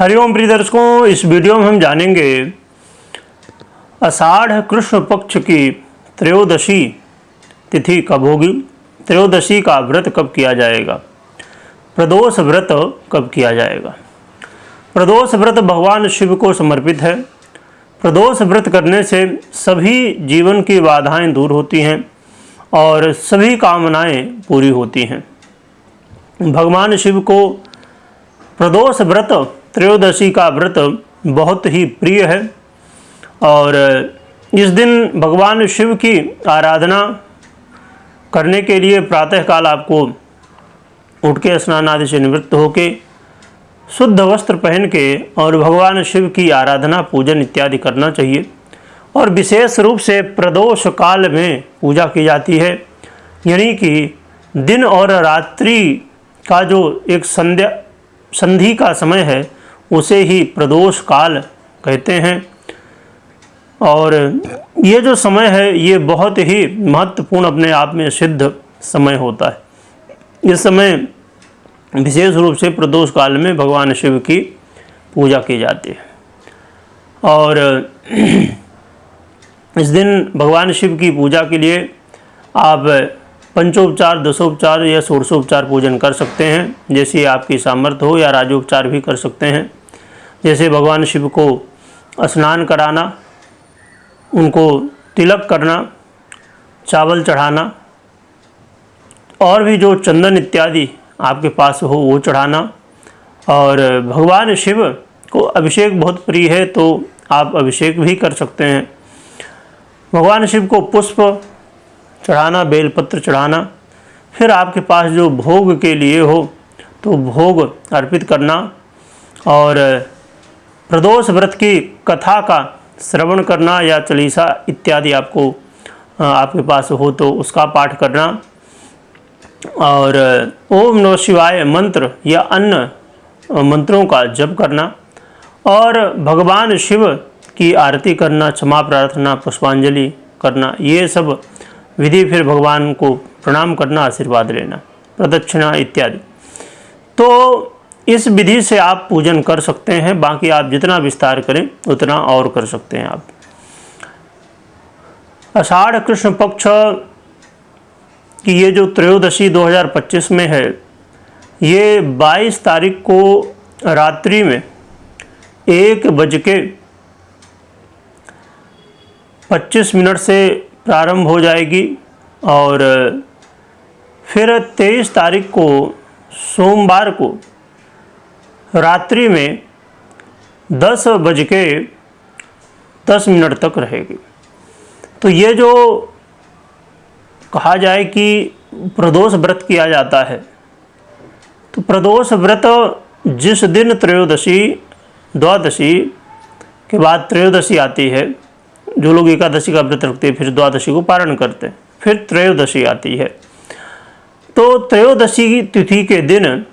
हरिओम प्रिय दर्शकों, इस वीडियो में हम जानेंगे आषाढ़ कृष्ण पक्ष की त्रयोदशी तिथि कब होगी, त्रयोदशी का व्रत कब किया जाएगा, प्रदोष व्रत कब किया जाएगा। प्रदोष व्रत भगवान शिव को समर्पित है। प्रदोष व्रत करने से सभी जीवन की बाधाएं दूर होती हैं और सभी कामनाएं पूरी होती हैं। भगवान शिव को प्रदोष व्रत त्रयोदशी का व्रत बहुत ही प्रिय है और इस दिन भगवान शिव की आराधना करने के लिए प्रातःकाल आपको उठ के स्नान आदि से निवृत्त होके शुद्ध वस्त्र पहन के और भगवान शिव की आराधना पूजन इत्यादि करना चाहिए। और विशेष रूप से प्रदोष काल में पूजा की जाती है, यानी कि दिन और रात्रि का जो एक संधि का समय है उसे ही प्रदोष काल कहते हैं। और ये जो समय है ये बहुत ही महत्वपूर्ण अपने आप में सिद्ध समय होता है। इस समय विशेष रूप से प्रदोष काल में भगवान शिव की पूजा की जाती है और इस दिन भगवान शिव की पूजा के लिए आप पंचोपचार, दशोपचार या षोडशोपचार पूजन कर सकते हैं, जैसे आपकी सामर्थ्य हो, या राजोपचार भी कर सकते हैं। जैसे भगवान शिव को स्नान कराना, उनको तिलक करना, चावल चढ़ाना और भी जो चंदन इत्यादि आपके पास हो वो चढ़ाना। और भगवान शिव को अभिषेक बहुत प्रिय है तो आप अभिषेक भी कर सकते हैं। भगवान शिव को पुष्प चढ़ाना, बेलपत्र चढ़ाना, फिर आपके पास जो भोग के लिए हो तो भोग अर्पित करना और प्रदोष व्रत की कथा का श्रवण करना या चालीसा इत्यादि आपके पास हो तो उसका पाठ करना और ओम नमः शिवाय मंत्र या अन्य मंत्रों का जप करना और भगवान शिव की आरती करना, क्षमा प्रार्थना, पुष्पांजलि करना, ये सब विधि, फिर भगवान को प्रणाम करना, आशीर्वाद लेना, प्रदक्षिणा इत्यादि। तो इस विधि से आप पूजन कर सकते हैं। बाकी आप जितना विस्तार करें उतना और कर सकते हैं आप। आषाढ़ कृष्ण पक्ष की ये जो त्रयोदशी 2025 में है, ये 22 तारीख को रात्रि में 1:25 से प्रारंभ हो जाएगी और फिर 23 तारीख को सोमवार को रात्रि में 10:10 तक रहेगी। तो ये जो कहा जाए कि प्रदोष व्रत किया जाता है, तो प्रदोष व्रत जिस दिन त्रयोदशी, द्वादशी के बाद त्रयोदशी आती है, जो लोग एकादशी का व्रत रखते हैं फिर द्वादशी को पारण करते हैं, फिर त्रयोदशी आती है। तो त्रयोदशी तिथि के दिन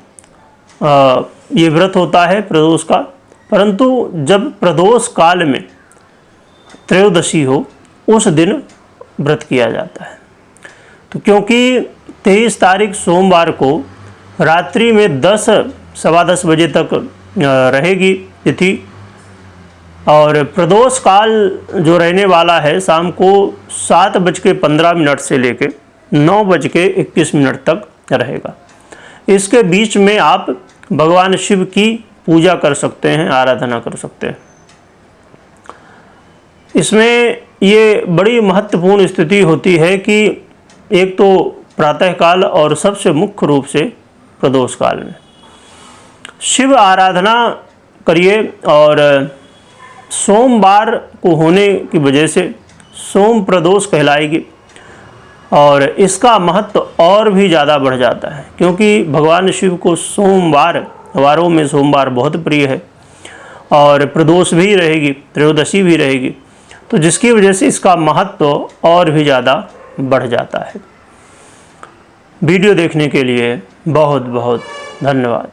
ये व्रत होता है प्रदोष का। परंतु जब प्रदोष काल में त्रयोदशी हो उस दिन व्रत किया जाता है। तो क्योंकि 23 तारीख सोमवार को रात्रि में 10-10:15 बजे तक रहेगी तिथि और प्रदोष काल जो रहने वाला है शाम को 7:15 से लेकर 9:21 तक रहेगा। इसके बीच में आप भगवान शिव की पूजा कर सकते हैं, आराधना कर सकते हैं। इसमें ये बड़ी महत्वपूर्ण स्थिति होती है कि एक तो प्रातःकाल और सबसे मुख्य रूप से प्रदोष काल में शिव आराधना करिए। और सोमवार को होने की वजह से सोम प्रदोष कहलाएगी और इसका महत्व और भी ज़्यादा बढ़ जाता है, क्योंकि भगवान शिव को वारों में सोमवार बहुत प्रिय है और प्रदोष भी रहेगी, त्रयोदशी भी रहेगी, तो जिसकी वजह से इसका महत्व और भी ज़्यादा बढ़ जाता है। वीडियो देखने के लिए बहुत बहुत धन्यवाद।